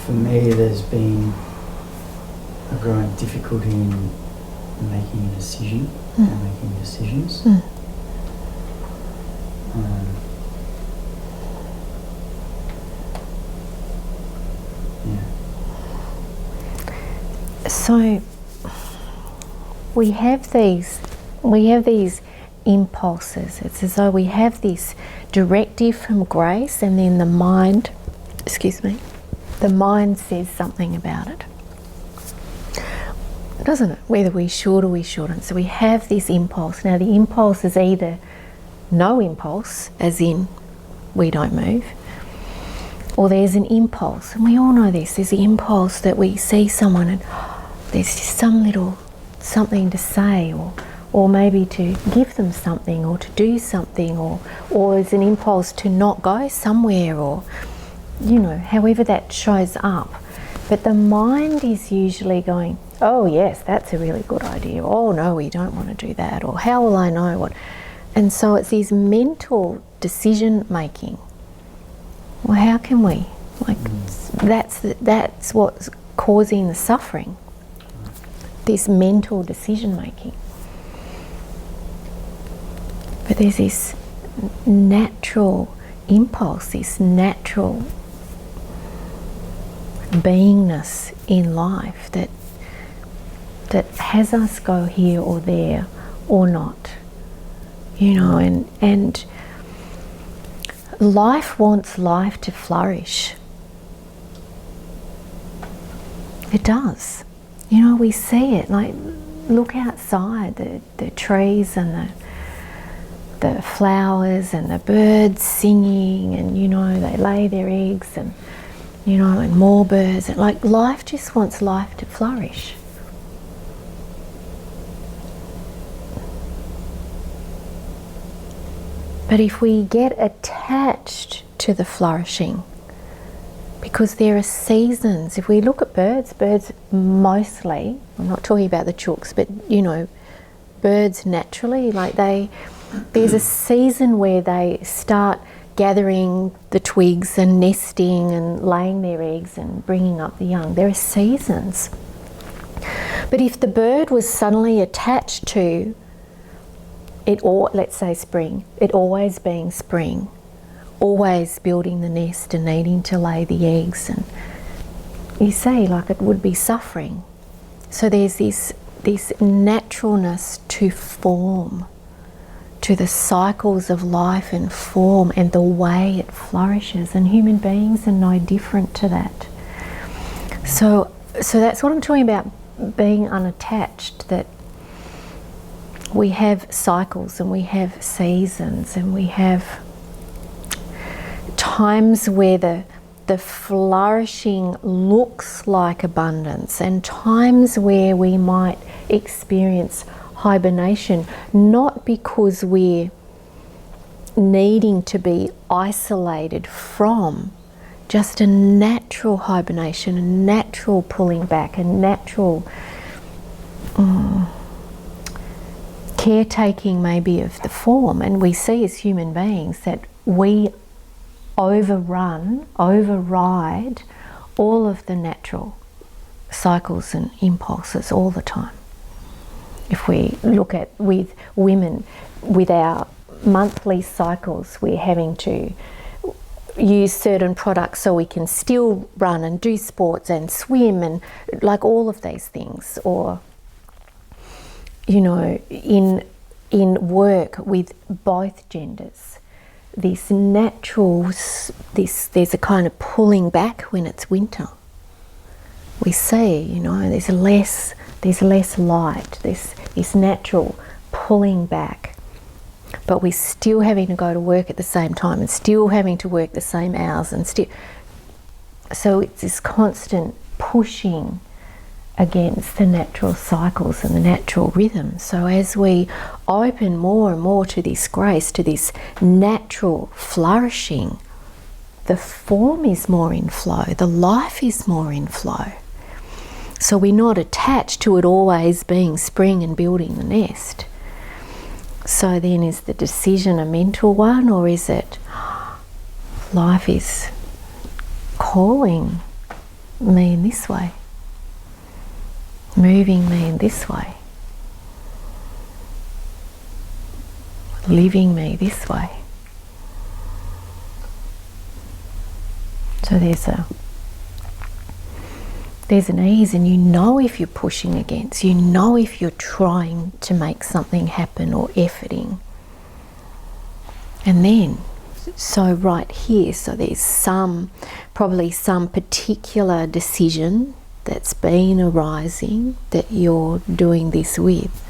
for me, there's been a growing difficulty in making a decision and making decisions. So we have these impulses. It's as though we have this directive from grace, and then the mind says something about it, doesn't it? Whether we should or we shouldn't. So we have this impulse. Now the impulse is either no impulse, as in we don't move, or there's an impulse, and we all know this. There's the impulse that we see someone and there's just some little something to say, or maybe to give them something, or to do something, or there's an impulse to not go somewhere, or however that shows up. But the mind is usually going, oh yes, that's a really good idea. Oh no, we don't want to do that. Or how will I know what? And so it's this mental decision making. Well, how can we? That's what's causing the suffering. This mental decision making. But there's this natural impulse, this natural beingness in life that has us go here or there or not, and life wants life to flourish. It does. We see it. Like, look outside, the trees and the flowers and the birds singing, and they lay their eggs, and and more birds, and like life just wants life to flourish. But if we get attached to the flourishing, because there are seasons. If we look at birds mostly, I'm not talking about the chooks, but birds naturally, there's a season where they start gathering the twigs and nesting and laying their eggs and bringing up the young. There are seasons. But if the bird was suddenly attached to it, or let's say spring, it always being spring, always building the nest and needing to lay the eggs, and you see, it would be suffering. So there's this naturalness to form, to the cycles of life and form and the way it flourishes, and human beings are no different to that. So that's what I'm talking about, being unattached, that we have cycles and we have seasons and we have times where the flourishing looks like abundance, and times where we might experience hibernation, not because we're needing to be isolated from, just a natural hibernation, a natural pulling back, a natural caretaking maybe of the form. And we see as human beings that we override all of the natural cycles and impulses all the time. If we look at with women, with our monthly cycles, we're having to use certain products so we can still run and do sports and swim and all of these things. Or in work with both genders, this natural, there's a kind of pulling back when it's winter. We see, there's less light, this natural pulling back, but we're still having to go to work at the same time and still having to work the same hours, and so it's this constant pushing against the natural cycles and the natural rhythm. So as we open more and more to this grace, to this natural flourishing, the form is more in flow, the life is more in flow. So we're not attached to it always being spring and building the nest. So then, is the decision a mental one, or is it life is calling me in this way, moving me in this way, living me this way. So there's an ease, and you know if you're pushing against, you know if you're trying to make something happen or efforting. And then, so right here, so there's probably some particular decision that's been arising that you're doing this with.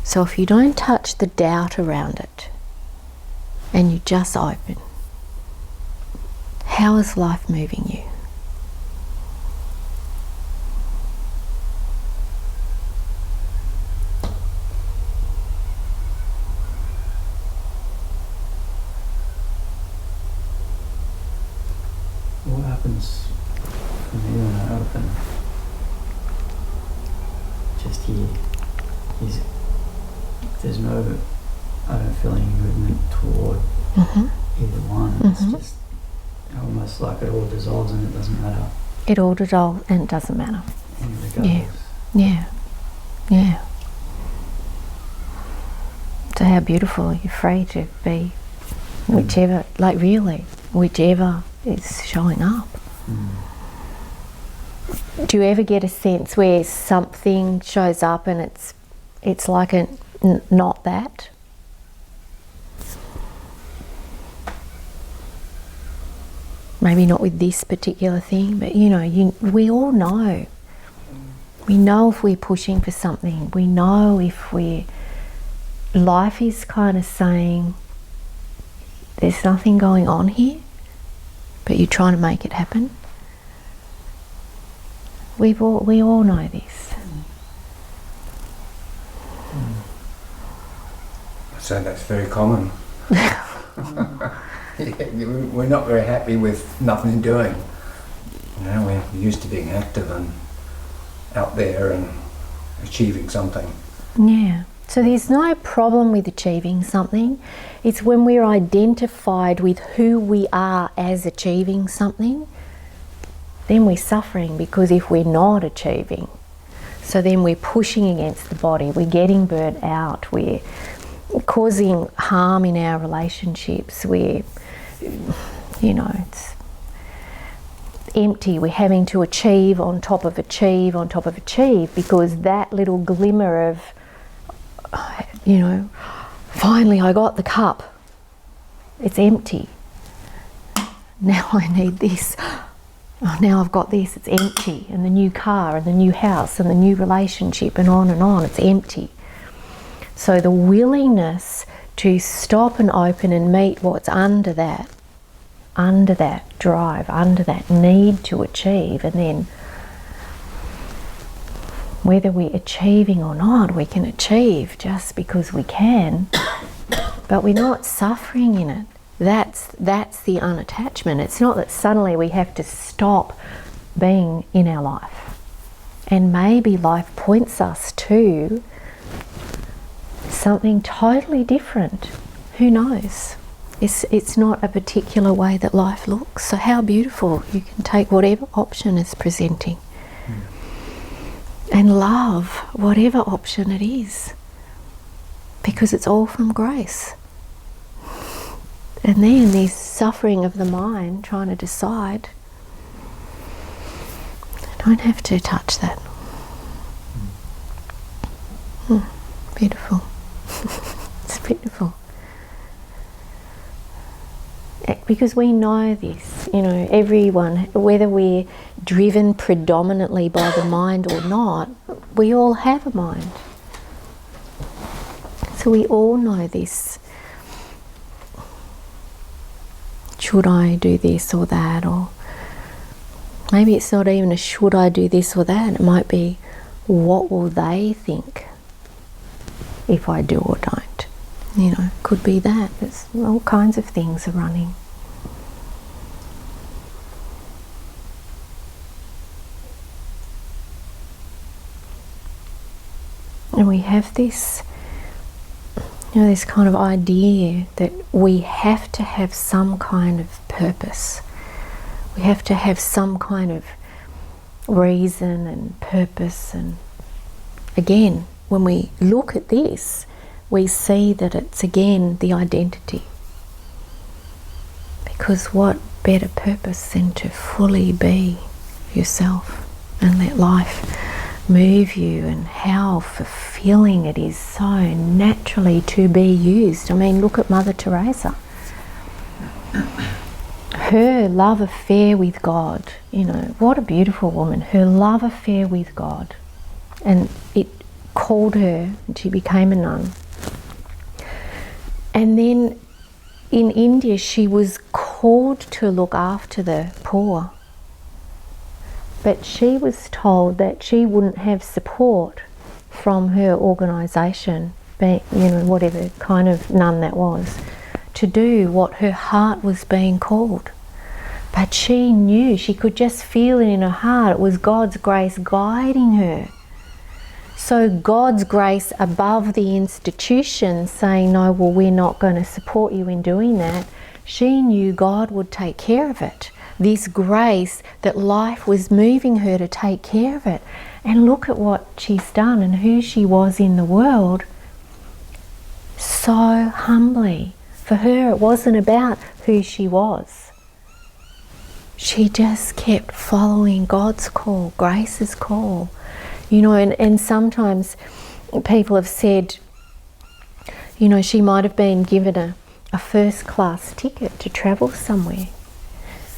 So if you don't touch the doubt around it, and you just open, how is life moving you? What happens for me when I open? Just here is there's no, I don't feel any movement toward either one. It's just almost like it all dissolves and it doesn't matter. It all dissolves and it doesn't matter. And it goes. Yeah. So how beautiful, you're free to be whichever, like really, whichever is showing up. Do you ever get a sense where something shows up and it's like not that? Maybe not with this particular thing, but we all know. We know if we're pushing for something. We know if life is kind of saying, there's nothing going on here, but you're trying to make it happen. We all know this. So that's very common. We're not very happy with nothing doing. We're used to being active and out there and achieving something. Yeah. So there's no problem with achieving something. It's when we're identified with who we are as achieving something, then we're suffering, because if we're not achieving, so then we're pushing against the body, we're getting burnt out, we're causing harm in our relationships, we're, it's empty, we're having to achieve on top of achieve on top of achieve, because that little glimmer of, finally I got the cup, it's empty. Now I need this. Oh, now I've got this, it's empty. And the new car and the new house and the new relationship and on, it's empty. So the willingness to stop and open and meet what's under that drive, under that need to achieve, and then whether we're achieving or not, we can achieve just because we can, but we're not suffering in it. That's the unattachment. It's not that suddenly we have to stop being in our life. And maybe life points us to something totally different. Who knows? It's not a particular way that life looks. So how beautiful. You can take whatever option is presenting and love whatever option it is, because it's all from grace. And then there's suffering of the mind trying to decide. I don't have to touch that. Beautiful. It's beautiful. Because we know this, everyone, whether we're driven predominantly by the mind or not, we all have a mind. So we all know this. Should I do this or that? Or maybe it's not even a should I do this or that. It might be, what will they think if I do or don't? Could be that. There's all kinds of things are running. And we have this, this kind of idea that we have to have some kind of purpose. We have to have some kind of reason and purpose. And again, when we look at this, we see that it's again the identity. Because what better purpose than to fully be yourself and let life move you, and how fulfilling it is so naturally to be used. I mean, look at Mother Teresa. Her love affair with God, you know, what a beautiful woman. Her love affair with God. And it called her, and she became a nun. And then in India, she was called to look after the poor. But she was told that she wouldn't have support from her organisation, being, you know, whatever kind of nun that was, to do what her heart was being called. But she knew, she could just feel it in her heart, it was God's grace guiding her. So God's grace above the institution saying, no, well, we're not going to support you in doing that, she knew God would take care of it. This grace that life was moving her to take care of it. And look at what she's done and who she was in the world, so humbly. For her, it wasn't about who she was. She just kept following God's call, Grace's call. You know, and sometimes people have said, you know, she might have been given a first class ticket to travel somewhere.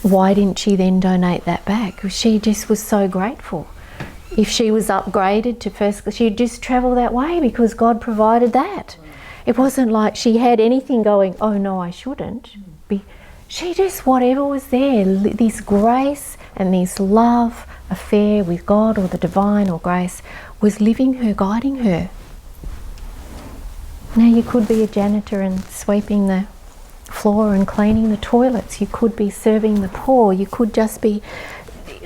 Why didn't she then donate that back? She just was so grateful. If she was upgraded to first class, she'd just travel that way because God provided that. It wasn't like she had anything going, oh no, I shouldn't. She just, whatever was there, this grace and this love affair with God or the divine or grace was living her, guiding her. Now you could be a janitor and sweeping the floor and cleaning the toilets. You could be serving the poor. You could just be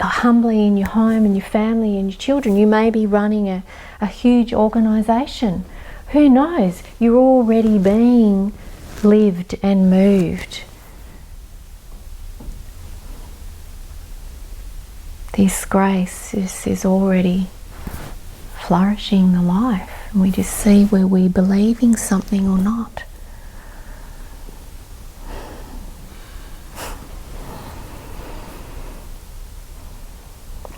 humbly in your home and your family and your children. You may be running a huge organisation. Who knows? You're already being lived and moved. This grace is already flourishing the life. And we just see where we're believing something or not.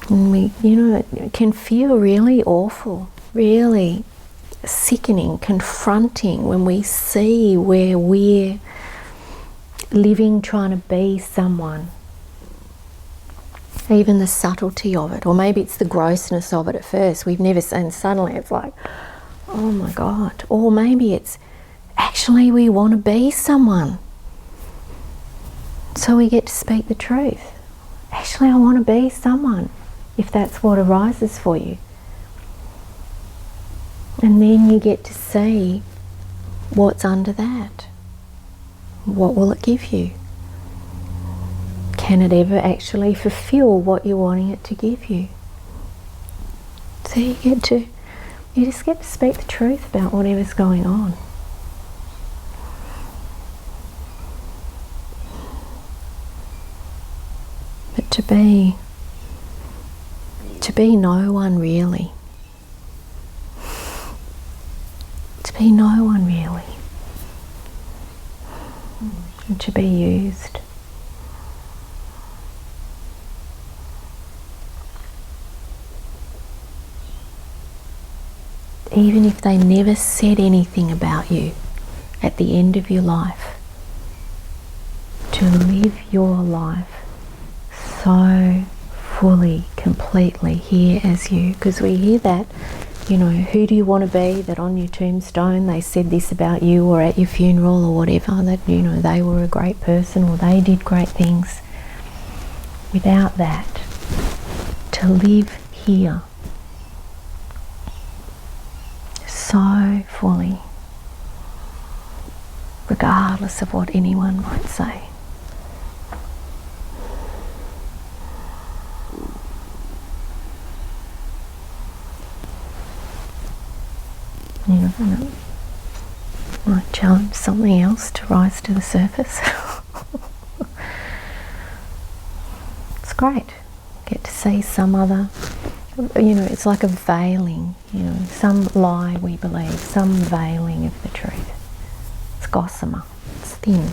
And we, you know, it can feel really awful, really sickening, confronting when we see where we're living trying to be someone. Even the subtlety of it, or maybe it's the grossness of it at first. We've never seen, suddenly it's like, oh my God. Or maybe it's actually we want to be someone. So we get to speak the truth. Actually, I want to be someone, if that's what arises for you. And then you get to see what's under that. What will it give you? Can it ever actually fulfill what you're wanting it to give you? So you just get to speak the truth about whatever's going on. But to be no one really. To be no one really. And to be used. Even if they never said anything about you at the end of your life, to live your life so fully, completely here as you. Because we hear that, you know, who do you want to be, that on your tombstone they said this about you, or at your funeral or whatever, that, you know, they were a great person or they did great things. Without that, to live here so fully, regardless of what anyone might say. You know, might challenge something else to rise to the surface. It's great. get to see some other, you know, it's like a veiling, you know, some lie we believe, some veiling of the truth. It's gossamer, it's thin.